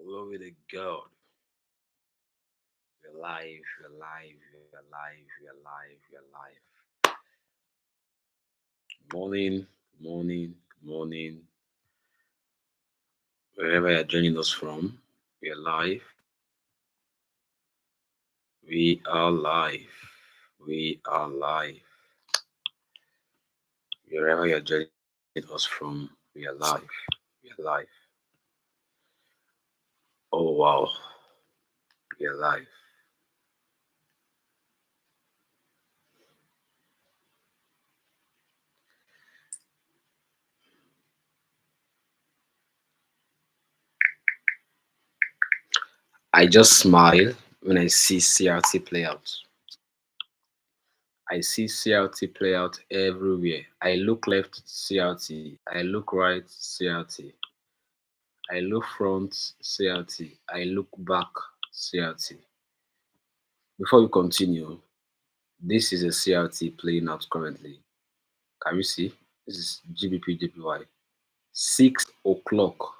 Glory to God. We're live, we're live, we're live, we're live, we're live. Morning, morning, morning. Wherever you're joining us from, we're live. We are live. We are live. Wherever you're joining us from, we are live. We are live. Oh wow, we are live. I just smile when I see CRT play out. I see CRT play out everywhere. I look left, CRT. I look right, CRT. I look front, CRT. I look back, CRT. Before we continue, this is a CRT playing out currently. Can you see? This is GBP JPY. 6 o'clock.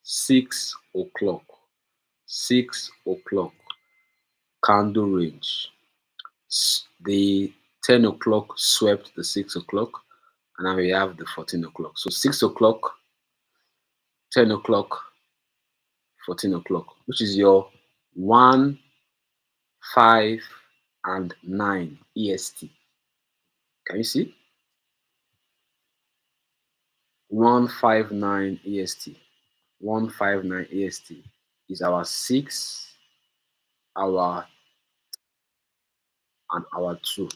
6 o'clock. 6 o'clock. Candle range. The 10 o'clock swept the 6 o'clock, and now we have the 14 o'clock. So 6 o'clock, 10 o'clock, 14 o'clock, which is your 1, 5, and 9 EST. Can you see? 159 EST. 159 EST is our 6, our and our 2.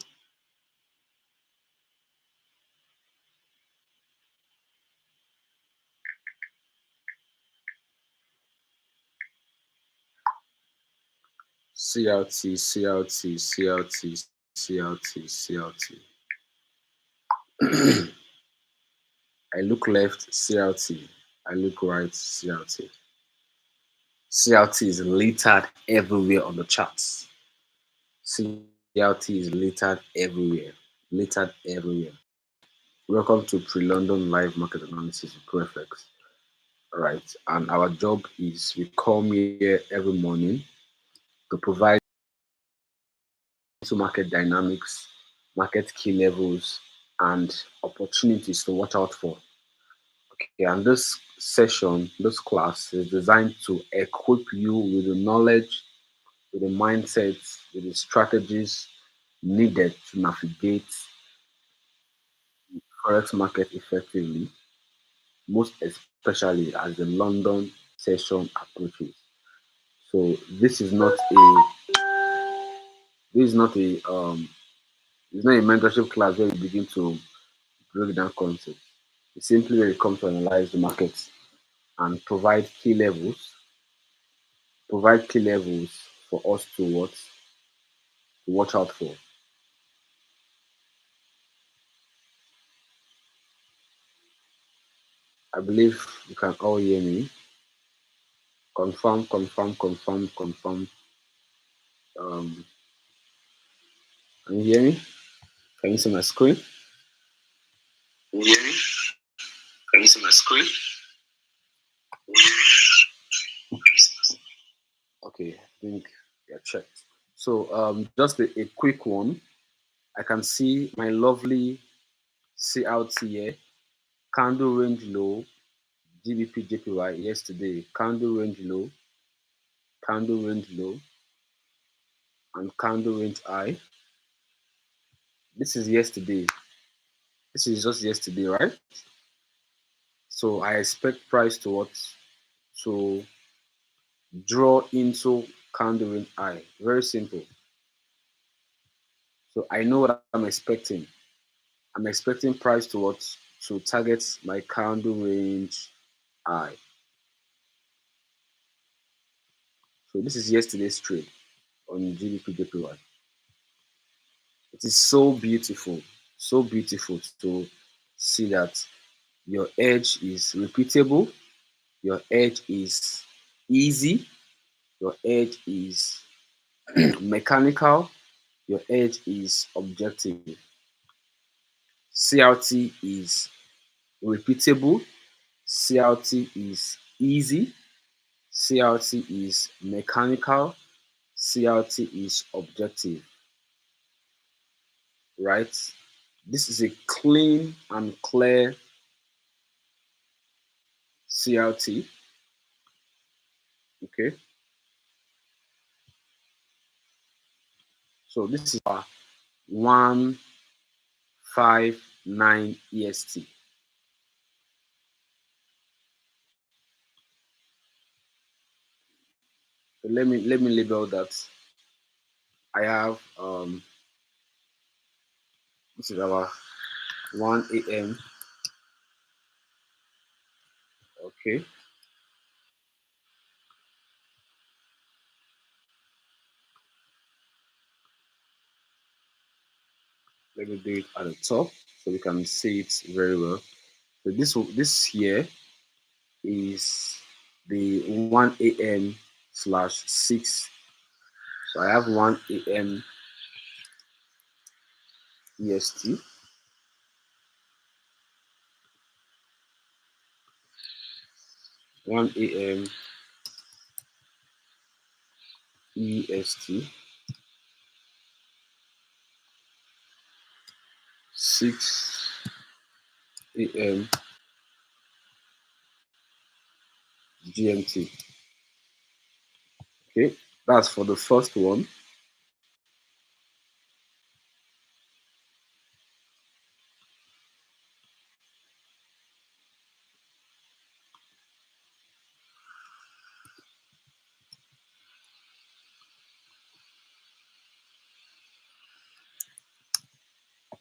CRT, CRT, CRT, CRT, CRT. I look left, CRT. I look right, CRT. CRT is littered everywhere on the charts. CRT is littered everywhere. Littered everywhere. Welcome to Pre-London Live Market Analysis with ProFx. Alright, and our job is we come here every morning to provide market dynamics, market key levels, and opportunities to watch out for. Okay, and this session, this class is designed to equip you with the knowledge, with the mindsets, with the strategies needed to navigate the forex market effectively, most especially as the London session approaches. So this is not a it's not a mentorship class where we begin to break down concepts. It's simply where we come to analyze the markets and provide key levels for us to watch out for. I believe you can all hear me. Confirm, confirm, confirm, confirm. Um, can you hear me? Can you see my screen? Can you hear me? Can you see my screen? Okay, I think yeah, checked. So just a quick one. I can see my lovely CRT here. Candle range low, GBP JPY yesterday. Candle range low, and candle range high. This is yesterday. This is just yesterday, right? So I expect price to what? To draw into candle range high. Very simple. So I know what I'm expecting. I'm expecting price to what? To target my candle range high. So this is yesterday's trade on GBP JPY. It is so beautiful to see that your edge is repeatable, your edge is easy, your edge is mechanical, your edge is objective. CRT is repeatable, CRT is easy, CRT is mechanical, CRT is objective, right? This is a clean and clear CRT, okay? So this is our 159 EST. So let me label that. I have this is our 1 a.m. Okay, let me do it at the top so we can see it very well. So this here is the 1 a.m. slash 6. So I have 1 a.m. EST, 1 a.m. EST, 6 a.m. GMT. Okay, that's for the first one.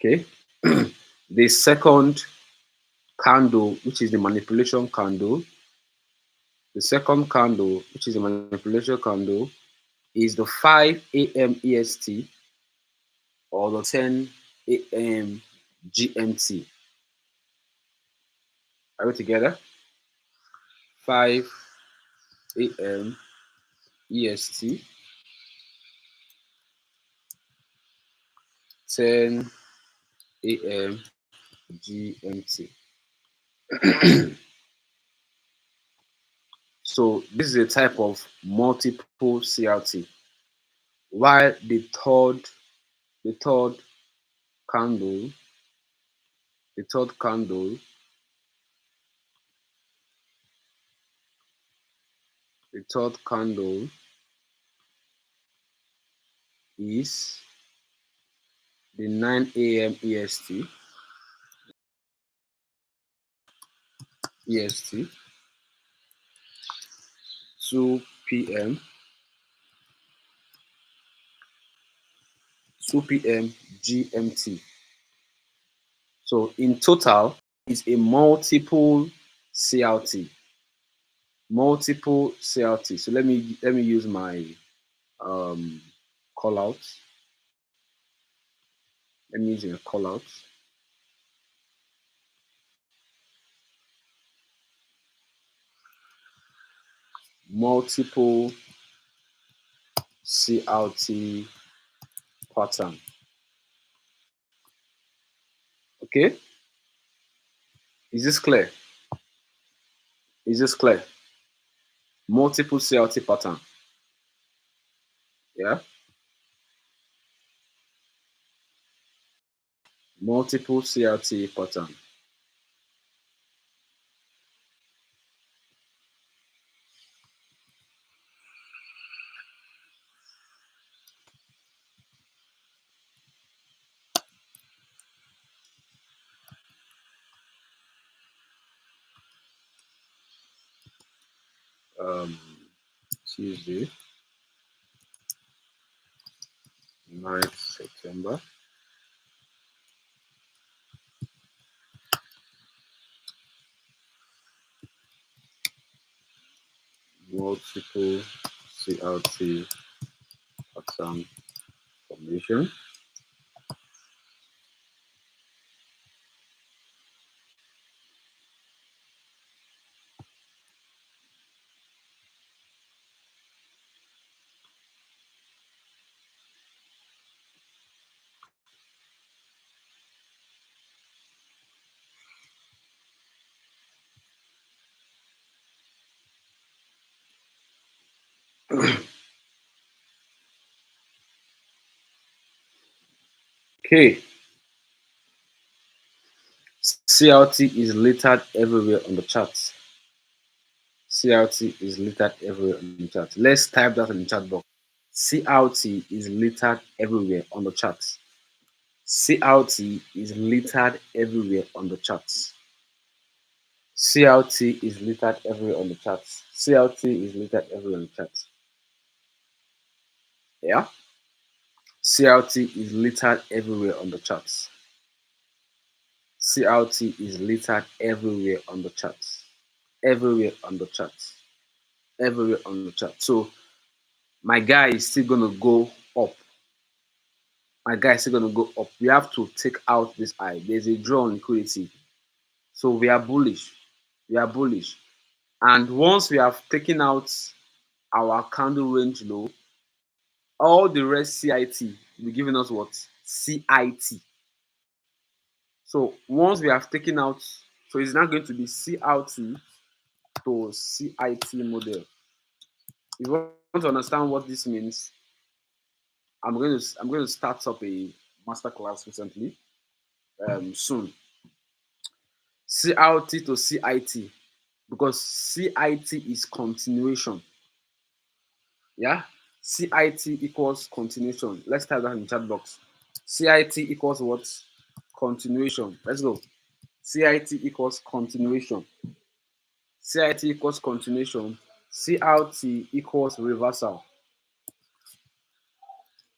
Okay, the second candle, which is the manipulation candle, the second candle, which is the manipulation candle, is the 5 a.m. EST or the 10 a.m. GMT. Are we together? 5 a.m. EST, 10 a.m. GMT. So this is a type of multiple CRT. While the third candle, the third candle, the third candle is the 9 a.m. EST, 2 p.m., 2 p.m. GMT. So in total, it's a multiple CRT. Multiple CRT. So let me use my um, call out. Let me use a call out. Multiple CRT pattern. Okay, is this clear? Is this clear? Multiple CRT pattern. Yeah, multiple CRT pattern. Um, Tuesday, 9th September. Multiple CRT pattern formation. Okay, CLT is littered everywhere on the chart. CLT is littered everywhere on the chart. Let's type that in the chat box. CLT is littered everywhere on the chart. CLT is littered everywhere on the charts. CLT is littered everywhere on the charts. CLT is littered everywhere on the charts. Yeah? CLT is littered everywhere on the charts. CLT is littered everywhere on the charts. Everywhere on the charts. Everywhere on the chart. So my guy is still gonna go up. My guy is still gonna go up. We have to take out this eye. There's a draw on liquidity. So we are bullish. We are bullish. And once we have taken out our candle range low, all the rest CIT will be giving us what? CIT. So once we have taken out, so it's now going to be CRT to CIT model. If you want to understand what this means, I'm going to start up a masterclass recently soon. CRT to CIT, because CIT is continuation. Yeah, CIT equals continuation. Let's type that in the chat box. CIT equals what? Continuation. Let's go. CIT equals continuation. CIT equals continuation. CRT equals reversal.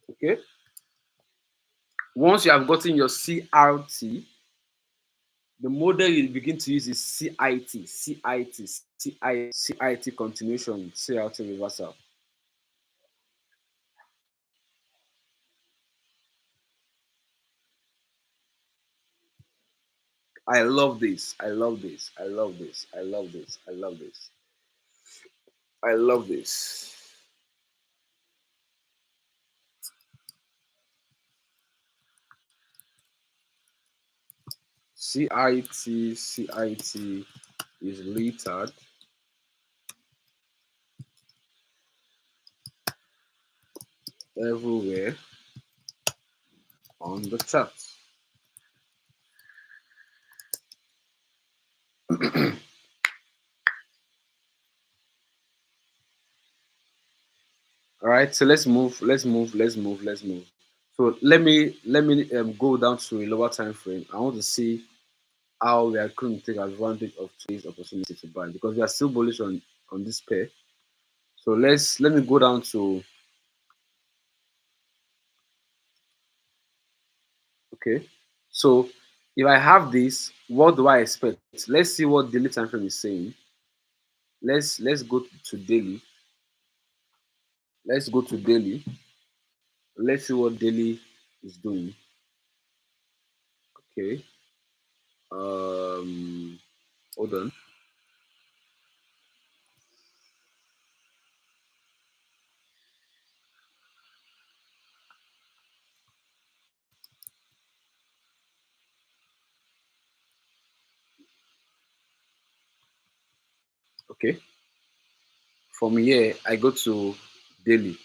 Okay. Once you have gotten your CRT, the model you begin to use is CIT, CIT, CIT, CIT continuation, CRT reversal. I love this. I love this. I love this. I love this. I love this. I love this. CIT is littered everywhere on the chart. All right, so let's move. So let me go down to a lower time frame. I want to see how we are going to take advantage of today's opportunity to buy, because we are still bullish on this pair. So let me go down to, okay. So if I have this, what do I expect? Let's see what daily time frame is saying. Let's go to daily. Let's go to daily. Let's see what daily is doing. Okay. Hold on. Okay. From here, I go to daily.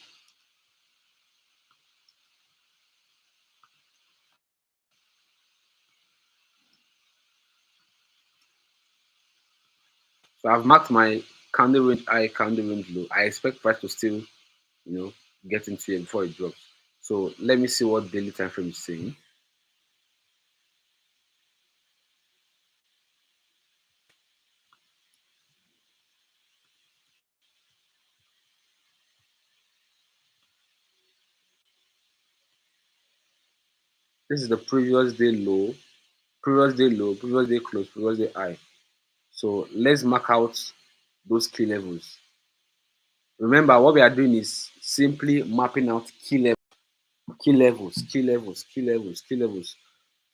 So I've marked my candle range high, candle range low. I expect price to still, get into it before it drops. So let me see what daily time frame is saying. This is the previous day low, previous day low, previous day close, previous day high. So let's mark out those key levels. Remember, what we are doing is simply mapping out key levels, key levels, key levels, key levels.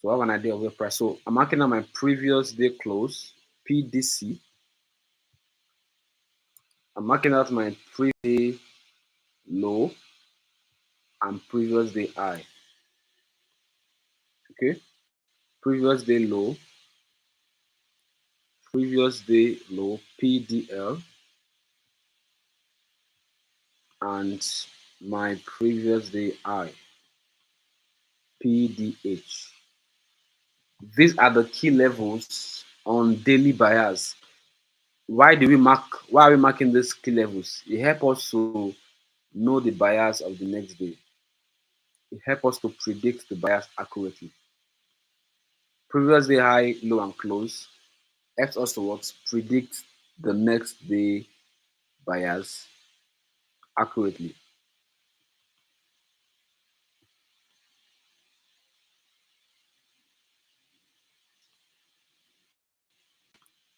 So I have an idea of the price. So I'm marking out my previous day close, PDC. I'm marking out my previous day low and previous day high. Okay, previous day low, previous day low, PDL, and my previous day high, PDH. These are the key levels on daily bias. Why are we marking these key levels? It helps us to know the bias of the next day. It helps us to predict the bias accurately. Previous day high, low and close helps us to what? Predict the next day bias accurately.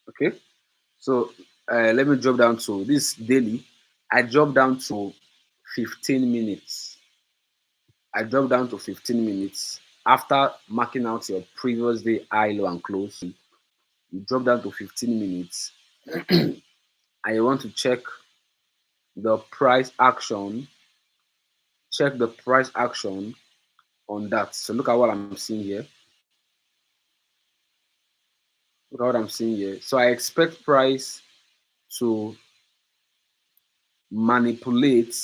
Okay, so let me drop down to this daily. I drop down to 15 minutes. I drop down to 15 minutes after marking out your previous day high, low, and close. You drop down to 15 minutes and you want to check the price action. Check the price action on that. So look at what I'm seeing here. Look at what I'm seeing here. So I expect price to manipulate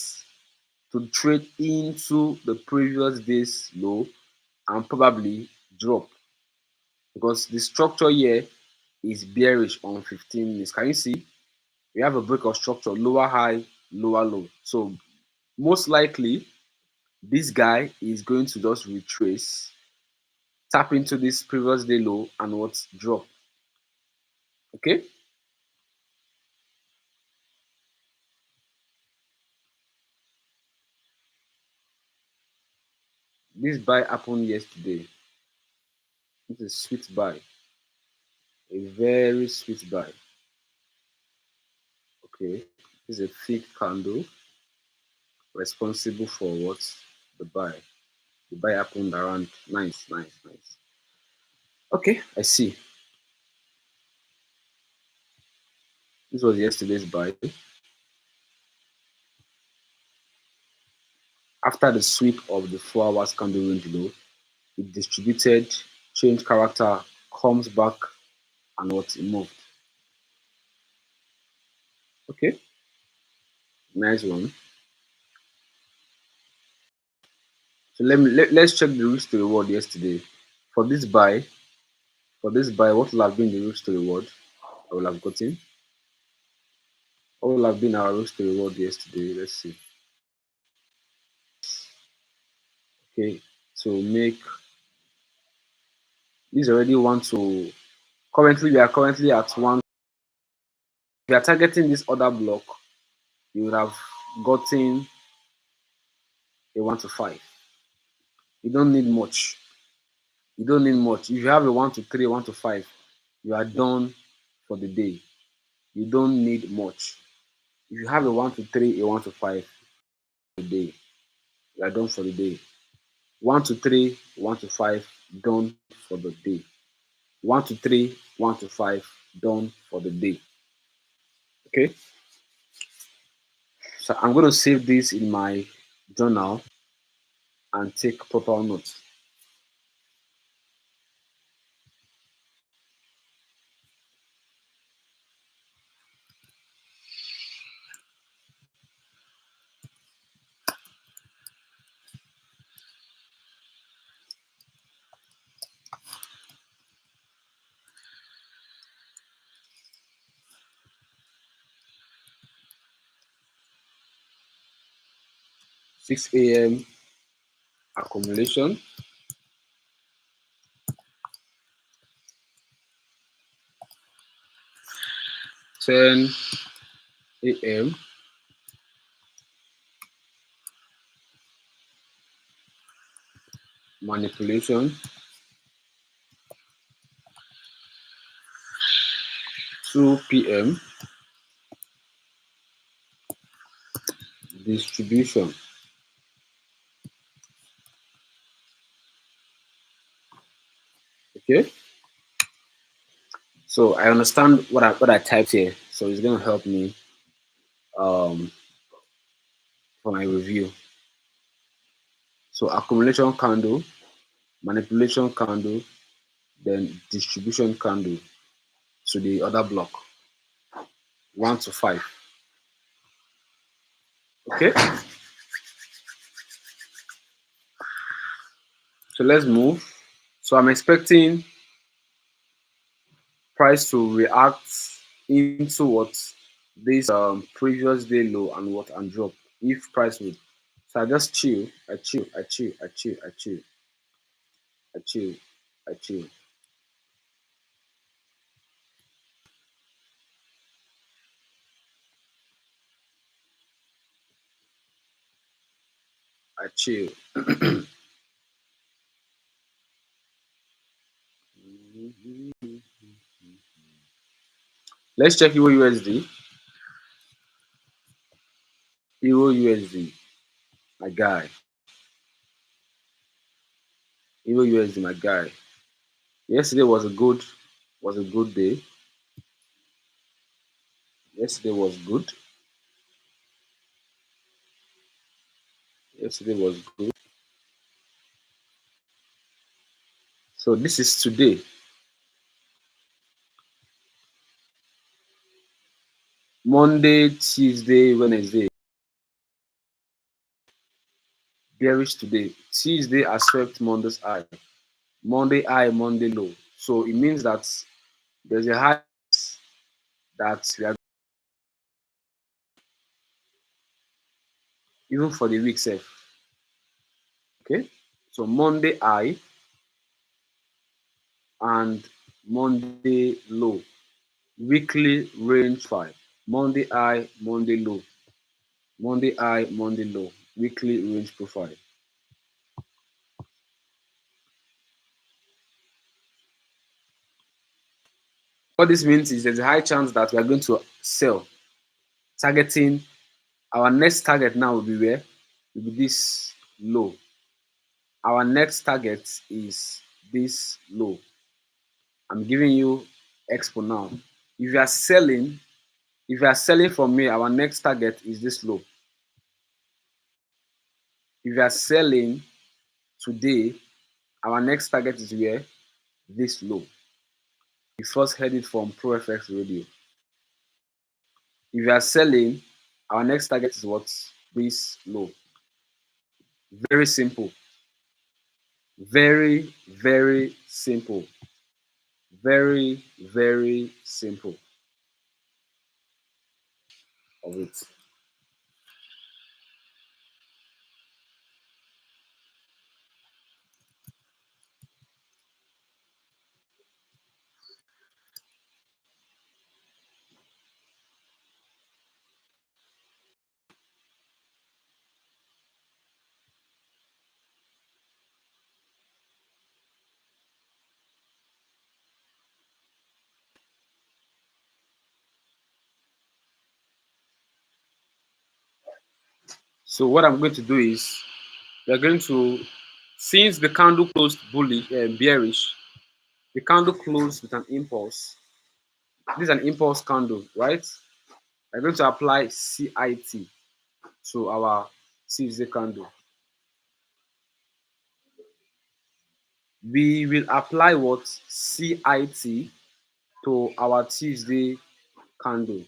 to trade into the previous day's low and probably drop because the structure here is bearish on 15 minutes. Can you see? We have a break of structure, lower high, lower low. So most likely this guy is going to just retrace, tap into this previous day low and what drop. Okay. This buy happened yesterday. It's a sweet buy, a very sweet buy. Okay, this is a thick candle responsible for what the buy. The buy happened around nice, nice, nice. Okay, I see. This was yesterday's buy. After the sweep of the 4 hours candle range low, it distributed, changed character, comes back, and what it moved. Okay, nice one. So let's check the risk to reward yesterday. For this buy, what will have been the risk to reward I will have gotten? What will have been our risk to reward yesterday? Let's see. Okay, to make this already want to currently we are currently at one. If you are targeting this other block, you would have gotten a 1 to 5. You don't need much. You don't need much. If you have a 1 to 3, 1 to 5, you are done for the day. You don't need much. If you have a 1 to 3, a 1 to 5 a day, you are done for the day. 1 to 3, 1 to 5, done for the day. 1 to 3, 1 to 5, done for the day. Okay. So I'm going to save this in my journal and take proper notes. Six a.m. accumulation. 10 a.m. manipulation. 2 p.m. distribution. Okay. So I understand what I typed here. So it's going to help me um, for my review. So accumulation candle, manipulation candle, then distribution candle to the other block, 1 to 5. Okay, so let's move. So I'm expecting price to react into what this previous day low and what and drop if price would. So I just chill, I chill, I chill, I chill, I chill, I chill, I chill, I chill. Let's check Euro USD. Euro USD, my guy. Euro USD, my guy. Yesterday was a good day. Yesterday was good. Yesterday was good. So this is today, Monday, Tuesday, Wednesday. Bearish today. Tuesday I swept Monday's high. Monday high, Monday low. So it means that there's a high that we are even for the week safe. Okay. So Monday high and Monday low. Weekly range 5. Monday high, Monday low. Monday high, Monday low. Weekly range profile. What this means is there's a high chance that we are going to sell, targeting our next target now will be where? Will be this low. Our next target is this low. I'm giving you expo now. If you are selling from me, our next target is this low. If you are selling today, our next target is where? This low. We first headed from ProFx radio. If you are selling, our next target is what? This low. Very simple. Very, very simple. Very, very simple of it. So what I'm going to do is we're going to, since the candle closed bullish and bearish, the candle closed with an impulse. This is an impulse candle, right? We're going to apply CIT to our Tuesday candle. We will apply what? CIT to our Tuesday candle.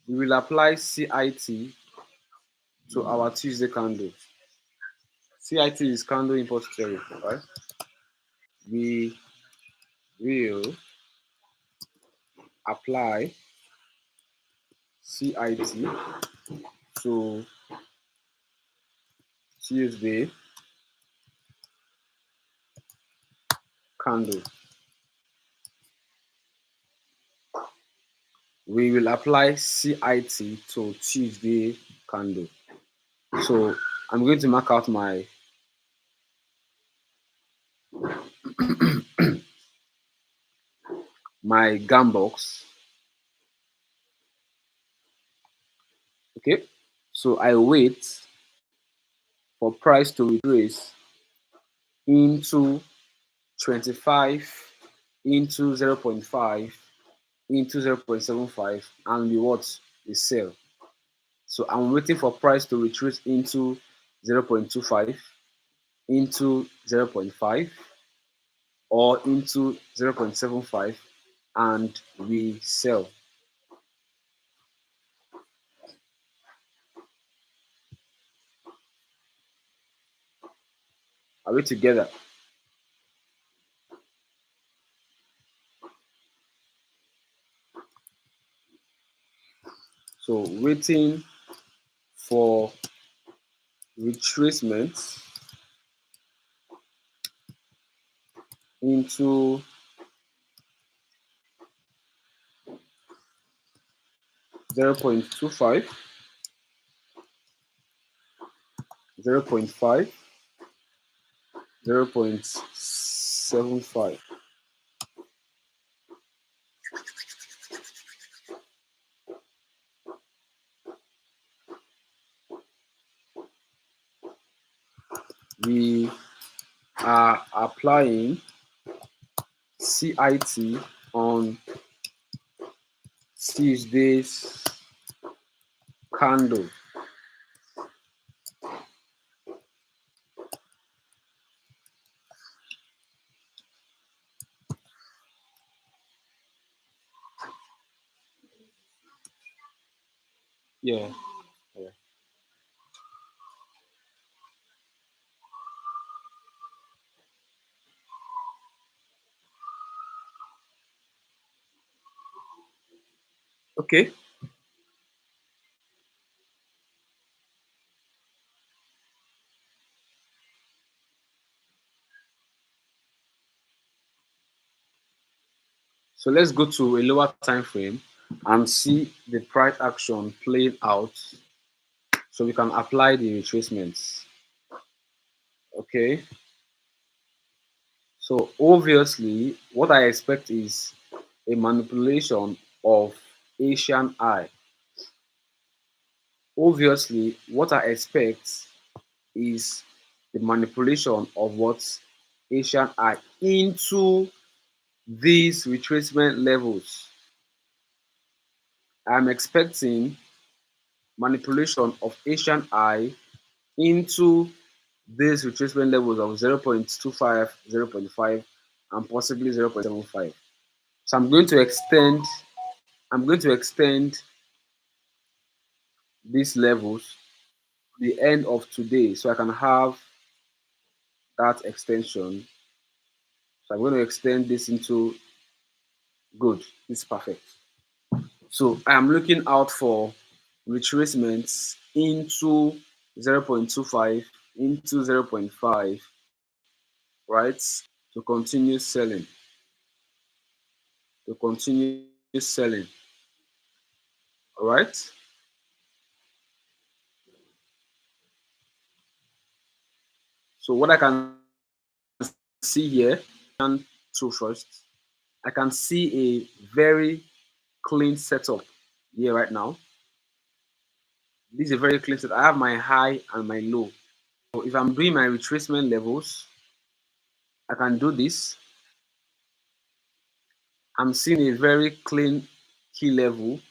We will apply CIT to our Tuesday candle. CIT is candle impulse theory, right? We will apply CIT to Tuesday candle. We will apply CIT to Tuesday candle. So I'm going to mark out my gam box. Okay. So I wait for price to retrace into 25, into 0.5, into 0.75, and we what? We sell. So I'm waiting for price to retrace into 0.25, into 0.5, or into 0.75, and we sell. Are we together? So waiting for retracement into 0.25, 0.5, 0.75. We are applying CIT on Tuesday's candle. Yeah. Yeah. Okay. So let's go to a lower time frame and see the price action playing out so we can apply the retracements. Okay. So obviously, what I expect is a manipulation of Asian eye. Obviously, what I expect is the manipulation of what Asian eye into these retracement levels. I'm expecting manipulation of Asian eye into these retracement levels of 0.25, 0.5, and possibly 0.75. So I'm going to extend these levels to the end of today so I can have that extension. So I'm going to extend this into good. It's perfect. So I'm looking out for retracements into 0.25, into 0.5, right? To continue selling, to continue selling, all right? So what I can see here, and two first, I can see a very clean setup here right now. This is a very clean setup. I have my high and my low. So if I'm doing my retracement levels, I can do this. I'm seeing a very clean key level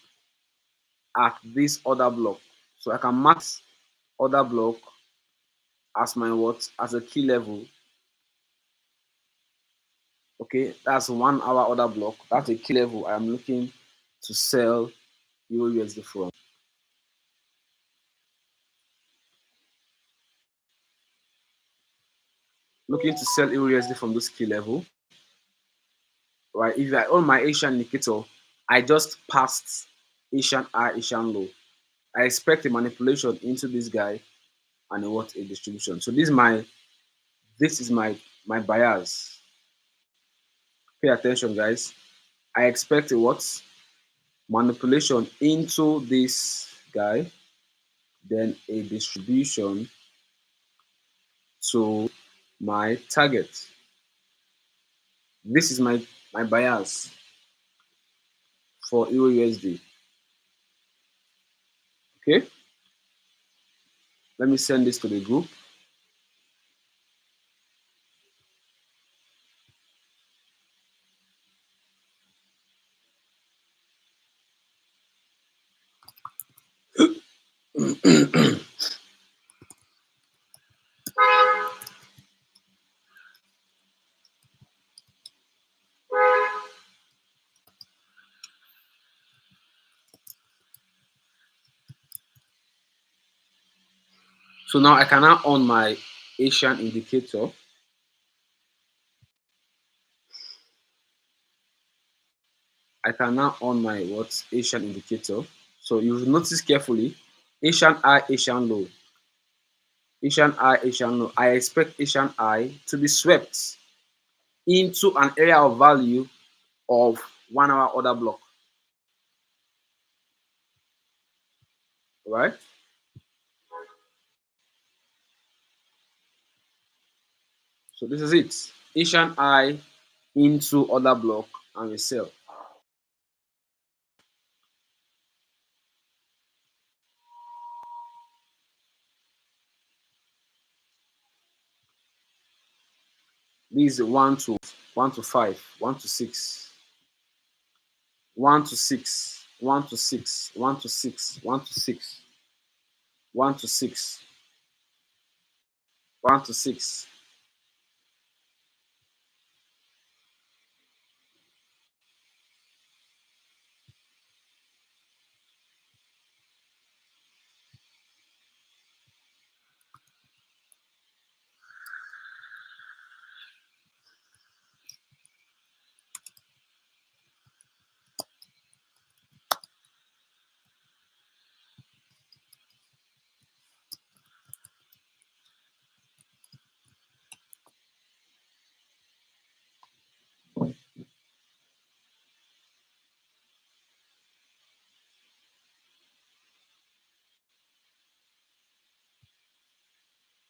at this order block. So I can mark order block as my what? As a key level. Okay, that's 1 hour order block. That's a key level I'm looking to sell Euro USD from. Looking to sell Euro USD from this key level. Right? If I own my Asian indicator, I just passed Asian high, Asian low. I expect a manipulation into this guy and a distribution. So this is my bias. Pay attention, guys. I expect a what? Manipulation into this guy, then a distribution to my target. This is my bias for Euro USD. Okay, let me send this to the group. So now I can now on my Asian indicator. I can now on my what Asian indicator. So you notice carefully, Asian high, Asian low, Asian high, Asian low. I expect Asian high to be swept into an area of value of 1 hour order block, right? So this is it. Asian high into order block and we sell. This is 1 to 5, 1 to 6, 1 to 6, 1 to 6, 1 to 6, 1 to 6, 1 to 6, 1 to 6.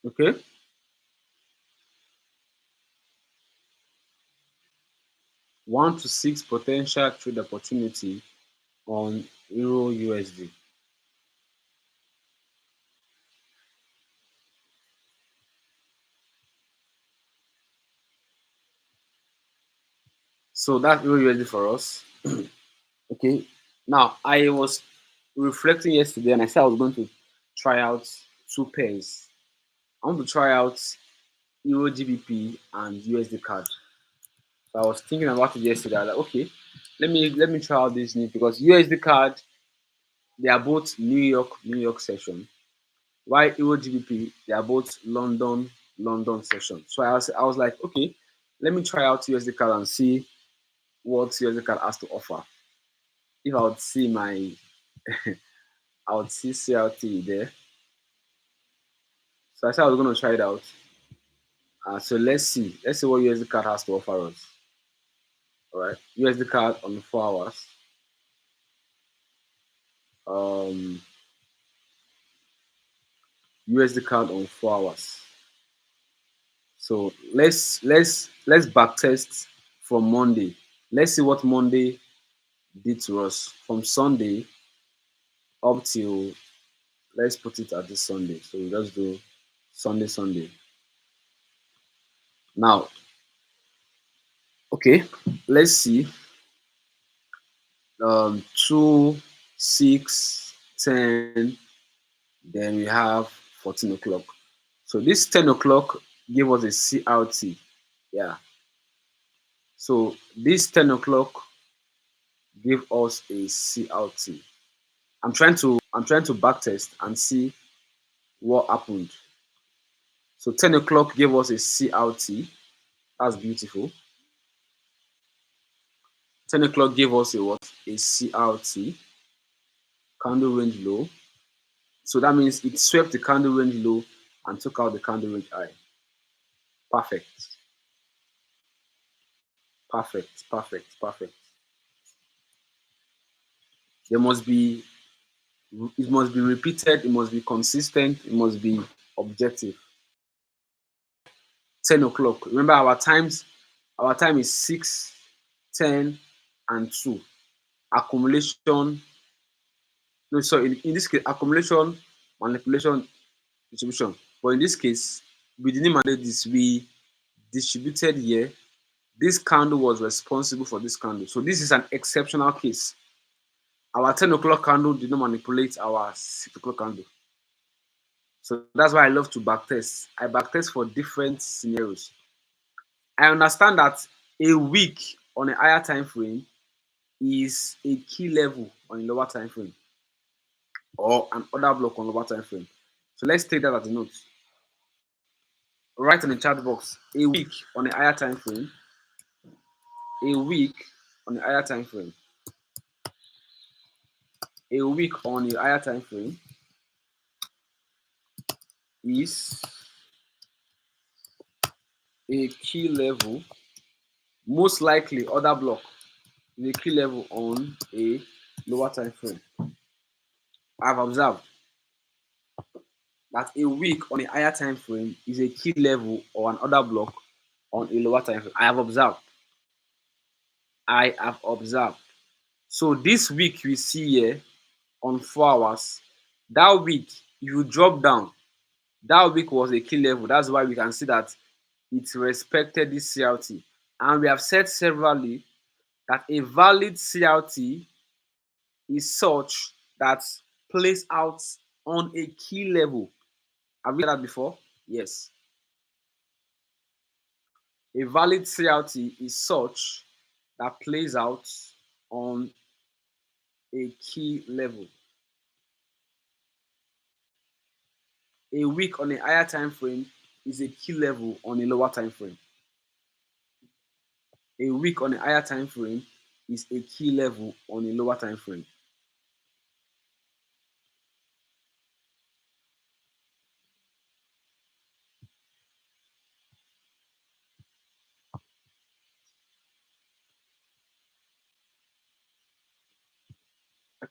Okay. 1 to 6 potential trade opportunity on Euro USD. So that's Euro USD for us. Okay. Now I was reflecting yesterday and I said I was going to try out two pairs. I want to try out Euro GBP and USD card. So I was thinking about it yesterday. I was like, okay, let me try out this new because USD card, they are both New York session. While Euro GBP, they are both London session. So I was like, okay, let me try out USD card and see what USD card has to offer. If I would see my I would see CLT there. So I said I was going to try it out. So let's see what USD card has to offer us. All right, USD card on 4 hours. Um, USD card on 4 hours. So let's back test from Monday. Let's see what Monday did to us from Sunday up till, let's put it at this Sunday. So let's do Sunday. Now, okay, let's see. 2, 6, 10. Then we have 14 o'clock. So this 10 o'clock gave us a CRT. Yeah. So this 10 o'clock gave us a CRT. I'm trying to backtest and see what happened. So 10 o'clock gave us a CRT. That's beautiful. 10 o'clock gave us a what? A CRT. Candle range low. So that means it swept the candle range low and took out the candle range high. Perfect. Perfect. There must be it must be repeated, it must be consistent, it must be objective. 10 o'clock. Remember our time is 6, 10, and 2. Accumulation, no, sorry, in this case, accumulation, manipulation, distribution. But in this case, we didn't manage this, we distributed here. This candle was responsible for this candle. So this is an exceptional case. Our 10 o'clock candle did not manipulate our 6 o'clock candle. So that's why I love to backtest. I backtest for different scenarios. I understand that a week on a higher time frame is a key level on a lower time frame or an order block on lower time frame. So let's take that as a note. Write in the chat box a week on a higher time frame. A week on a higher time frame. A week on a higher time frame is a key level, most likely order block is a key level on a lower time frame. I've observed that a week on a higher time frame is a key level or an order block on a lower time frame. I have observed. I have observed. So this week we see here on 4 hours, that week you drop down. That week was a key level. That's why we can see that it respected this CRT. And we have said severally that a valid CRT is such that plays out on a key level. Have you heard that before? Yes. A valid CRT is such that plays out on a key level. A week on a higher time frame is a key level on a lower time frame. A week on a higher time frame is a key level on a lower time frame.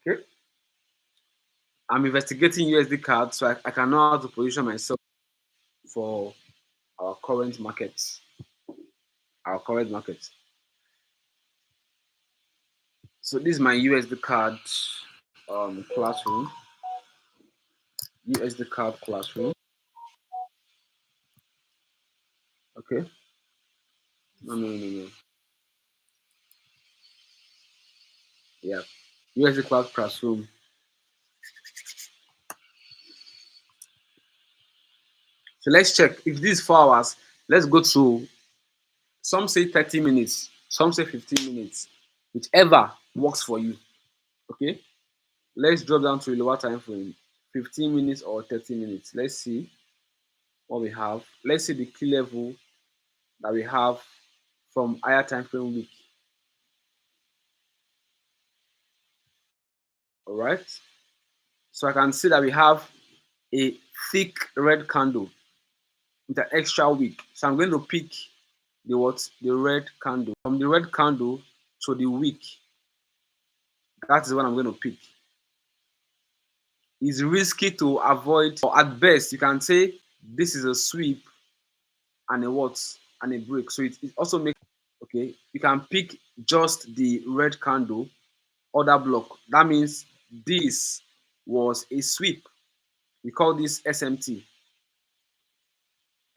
Okay. I'm investigating USD cards, so I can know how to position myself for our current markets. Our current market. So this is my USD card classroom. USD card classroom. Okay. No, no, no, no. Yeah. USD cloud classroom. So let's check if this is 4 hours. Let's go to some say 30 minutes, some say 15 minutes, whichever works for you. Okay. Let's drop down to a lower time frame, 15 minutes or 30 minutes. Let's see what we have. Let's see the key level that we have from higher time frame week. All right. So I can see that we have a thick red candle with an extra wick. So I'm going to pick the red candle. From the red candle to the wick, that is what I'm going to pick. It's risky to avoid, or at best, you can say this is a sweep and a what? And a break. So it also makes, okay, you can pick just the red candle order block. That means this was a sweep. We call this SMT.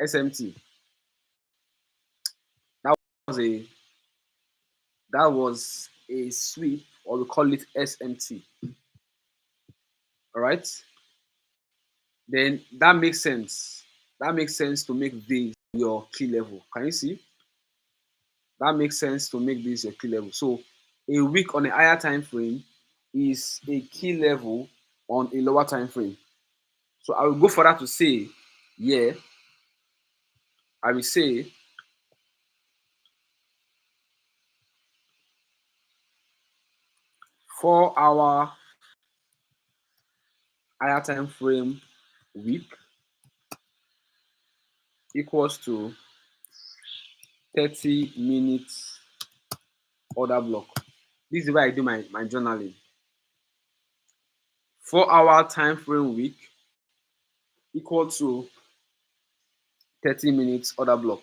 SMT. That was a sweep, or we call it SMT. All right. Then that makes sense. That makes sense to make this your key level. Can you see? That makes sense to make this your key level. So a week on a higher time frame is a key level on a lower time frame. So I will go further to say, yeah, I will say 4 hour higher time frame week equals to 30 minutes order block. This is where I do my journaling. 4 hour time frame week equal to 30 minutes order block,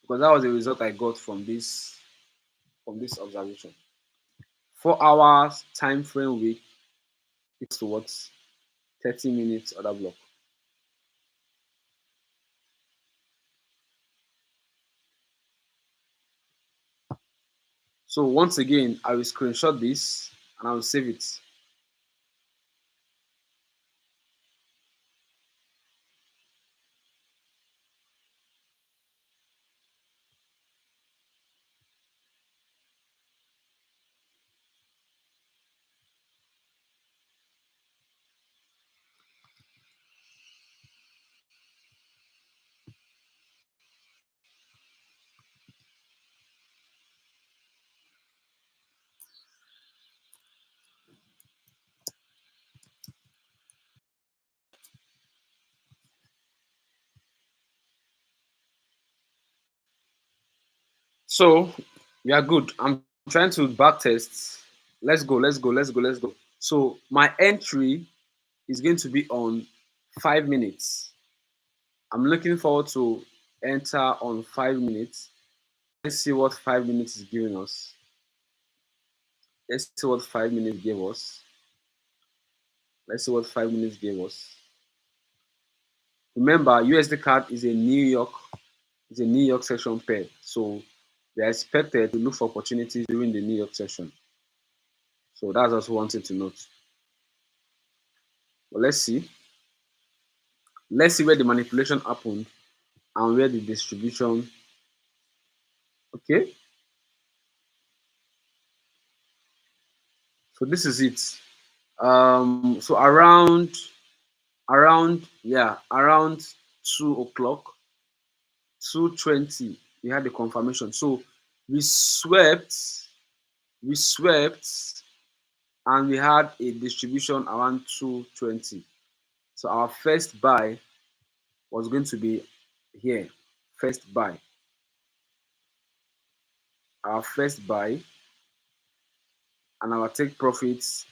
because that was the result I got from this observation. 4 hours time frame week equals to what? 30 minutes order block. So once again, I will screenshot this and I will save it. So we are good. I'm trying to back test. Let's go, let's go, let's go, let's go. So my entry is going to be on 5 minutes. I'm looking forward to enter on 5 minutes. Let's see what 5 minutes is giving us. Let's see what 5 minutes gave us. Let's see what 5 minutes gave us. Remember, USD card is a New York session pair. So they are expected to look for opportunities during the New York session. So that's also one thing to note. But let's see. Let's see where the manipulation happened and where the distribution. Okay. So this is it. So around 2 o'clock, 2:20, we had the confirmation. So we swept, we swept, and we had a distribution around 2:20. So our first buy was going to be here. First buy. Our first buy and our take profits.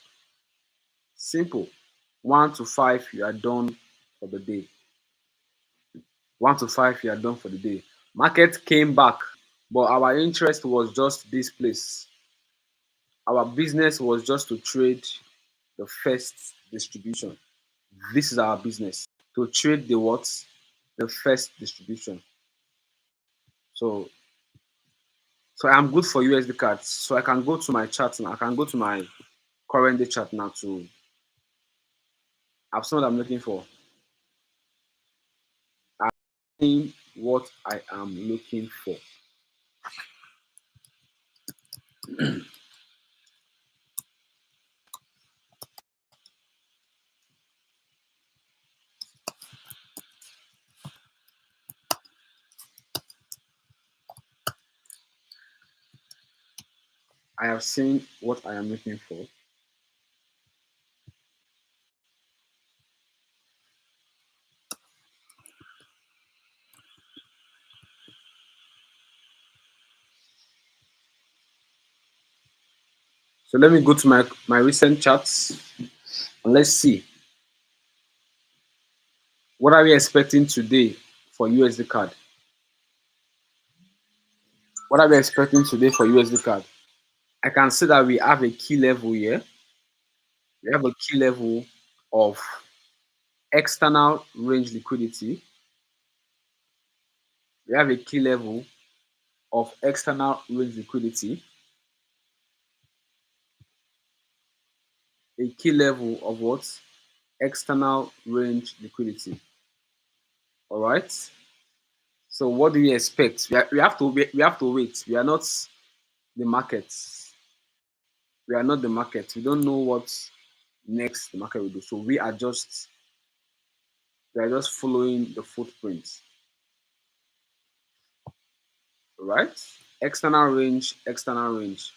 Simple. 1 to 5, you are done for the day. 1 to 5, you are done for the day. Market came back, but our interest was just this place. Our business was just to trade the first distribution. This is our business. To trade the what? The first distribution. So I'm good for USD cards. So I can go to my chart now. I can go to my current day chart now to have seen what I'm looking for. I'm seeing what I am looking for. I have seen what I am looking for. So let me go to my recent charts and let's see. What are we expecting today for USD card? What are we expecting today for USD card? I can see that we have a key level here. We have a key level of external range liquidity. We have a key level of external range liquidity. A key level of what? External range liquidity. All right. So what do we expect? We have to wait. We have to wait. We are not the market. We are not the market. We don't know what next the market will do. So we are just following the footprints. Right? External range, external range.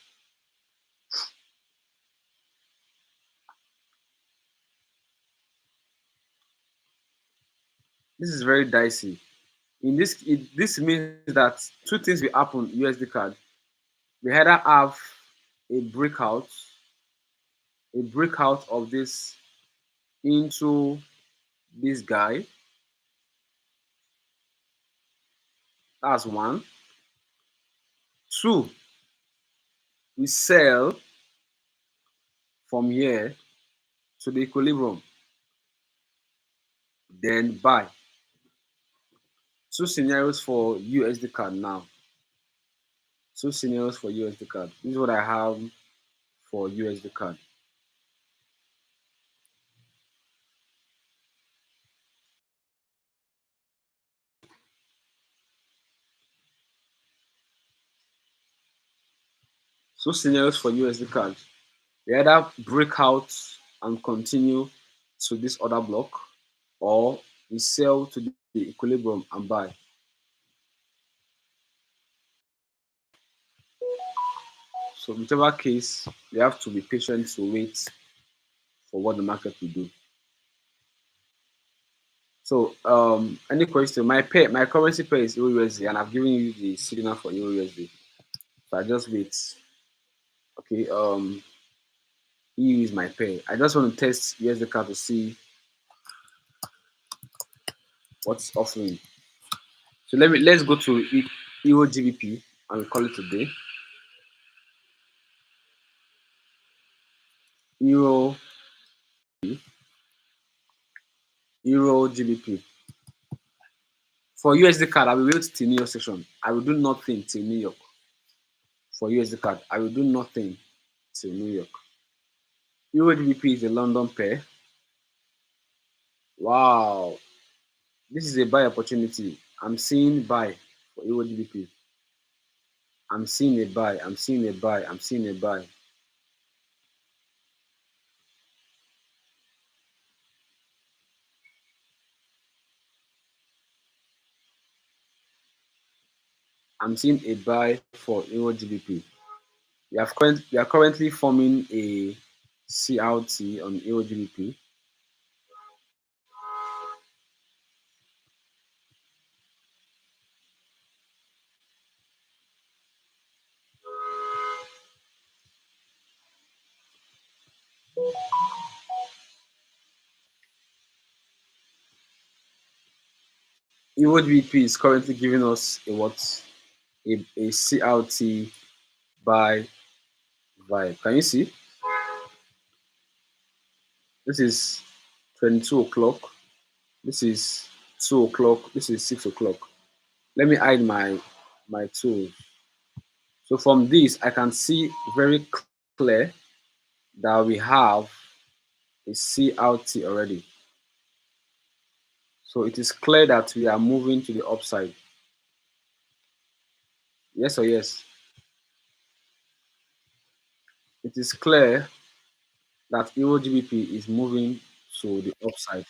This is very dicey. This means that two things will happen USD card. We either have a breakout of this into this guy. That's one. Two, we sell from here to the equilibrium, then buy. Two scenarios for USD card now. Two scenarios for USD card. This is what I have for USD card. Two scenarios for USD card. We either break out and continue to this other block, or we sell to the equilibrium and buy. So whichever case, we have to be patient to wait for what the market will do. So any question? My currency pair is EURUSD, and I've given you the signal for EURUSD. So I just wait. Okay, EU is my pair. I just want to test USD card to see what's offering. So let's go to Euro GBP and we call it today. Euro Euro GBP. For USD card, I will wait till New York session. I will do nothing till New York. For USD card, I will do nothing till New York. Euro GBP is a London pair. Wow, this is a buy opportunity. I'm seeing buy for Euro GBP. I'm seeing a buy. I'm seeing a buy. I'm seeing a buy. I'm seeing a buy for Euro GBP. We are currently forming a CRT on Euro GBP. Euro GBP is currently giving us a what? A CRT buy vibe. Can you see? This is 22 o'clock. This is 2 o'clock. This is 6 o'clock. Let me hide my tools. So from this, I can see very clear that we have a CRT already. So it is clear that we are moving to the upside. Yes or yes? It is clear that Euro GBP is moving to the upside.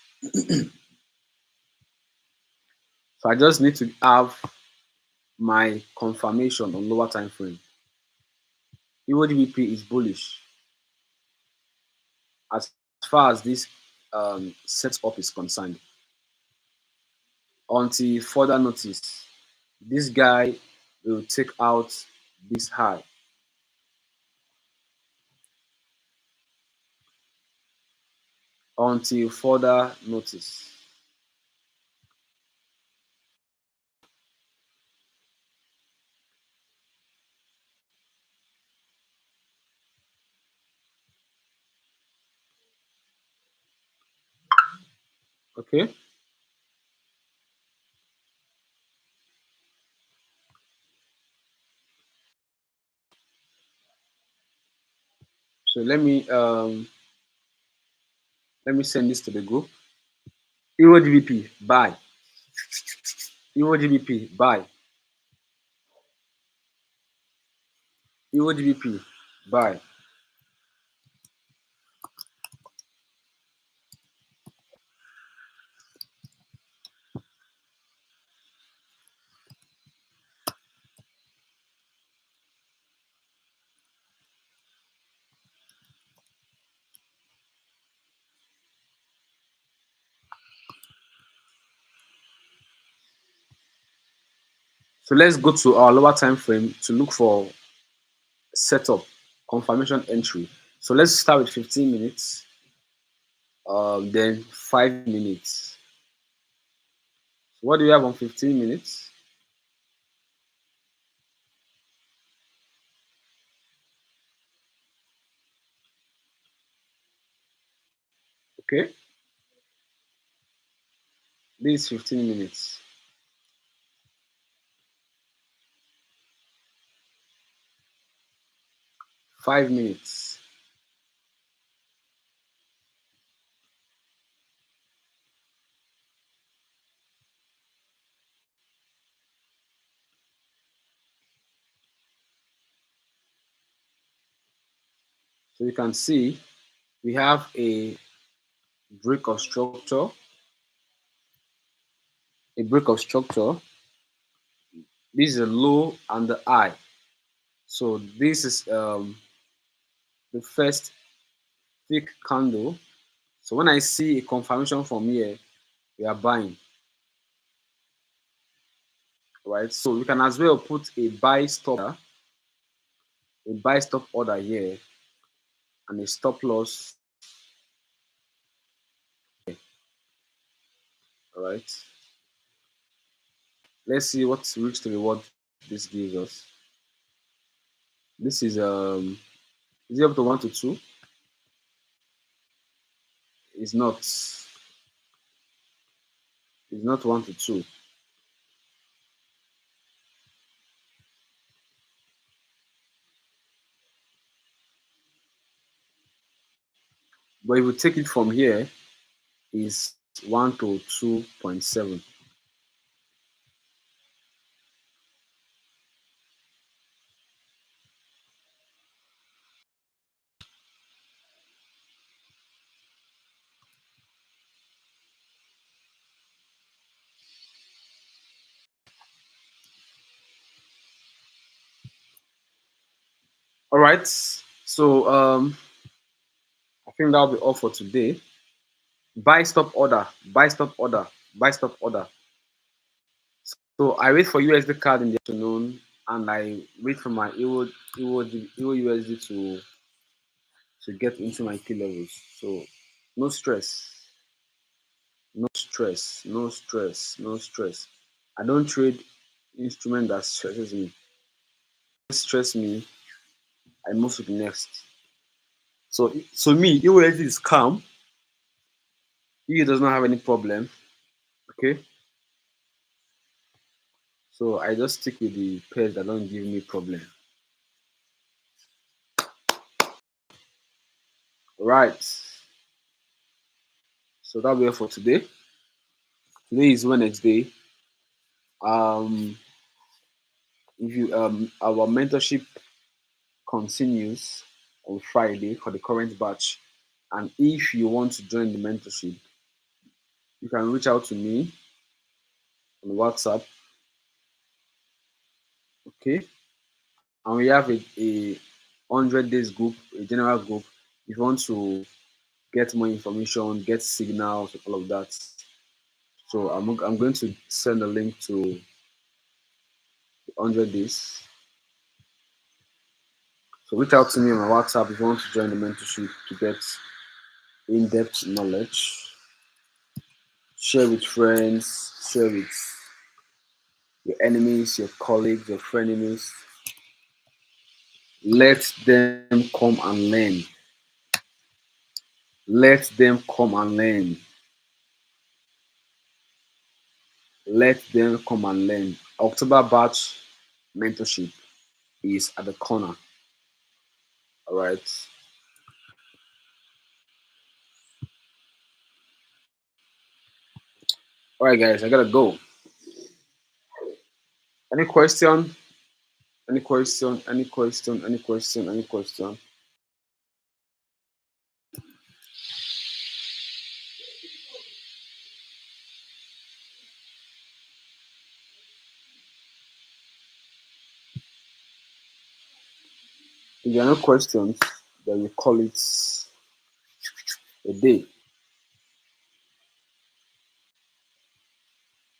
So I just need to have my confirmation on lower time frame. Euro GBP is bullish as far as this setup is concerned. Until further notice, this guy will take out this high. Until further notice. Okay. So let me send this to the group. Euro GBP buy. Euro GBP buy. Euro GBP buy. So let's go to our lower time frame to look for setup confirmation entry. So let's start with 15 minutes, then 5 minutes. So what do we have on 15 minutes? Okay, this is 15 minutes. 5 minutes. So you can see we have a break of structure, a break of structure. This is a low and the high. So this is the first thick candle. So when I see a confirmation from here, we are buying, right? So we can as well put a buy stop a buy stop order here, and a stop loss. All right. Let's see what risk to reward this gives us. This is it up to 1 to 2? It's not. It's not 1 to 2. But if we take it from here, is 1 to 2.7. All right. So I think that'll be all for today. Buy stop order, buy stop order, buy stop order. So I wait for USD card in the afternoon, and I wait for my Euro USD to get into my key levels. So no stress, no stress, no stress, no stress. I don't trade instrument that stresses me. Stress me, I move to the next. So me, USD is calm. EU does not have any problem. Okay. So I just stick with the pairs that don't give me problem. Right. So that'll be it for today. Today is Wednesday. Um, if you our mentorship continues on Friday for the current batch, and if you want to join the mentorship, you can reach out to me on WhatsApp. Okay, and we have a 100 days group, a general group. If you want to get more information, get signals, all of that. So I'm going to send a link to 100 days. So reach out to me on my WhatsApp if you want to join the mentorship to get in-depth knowledge. Share with friends, share with your enemies, your colleagues, your frenemies. Let them come and learn. Let them come and learn. Let them come and learn. October batch mentorship is at the corner. All right. All right, guys, I gotta go. Any question? Any question? Any question? Any question? Any question? If there are no questions, then we call it a day.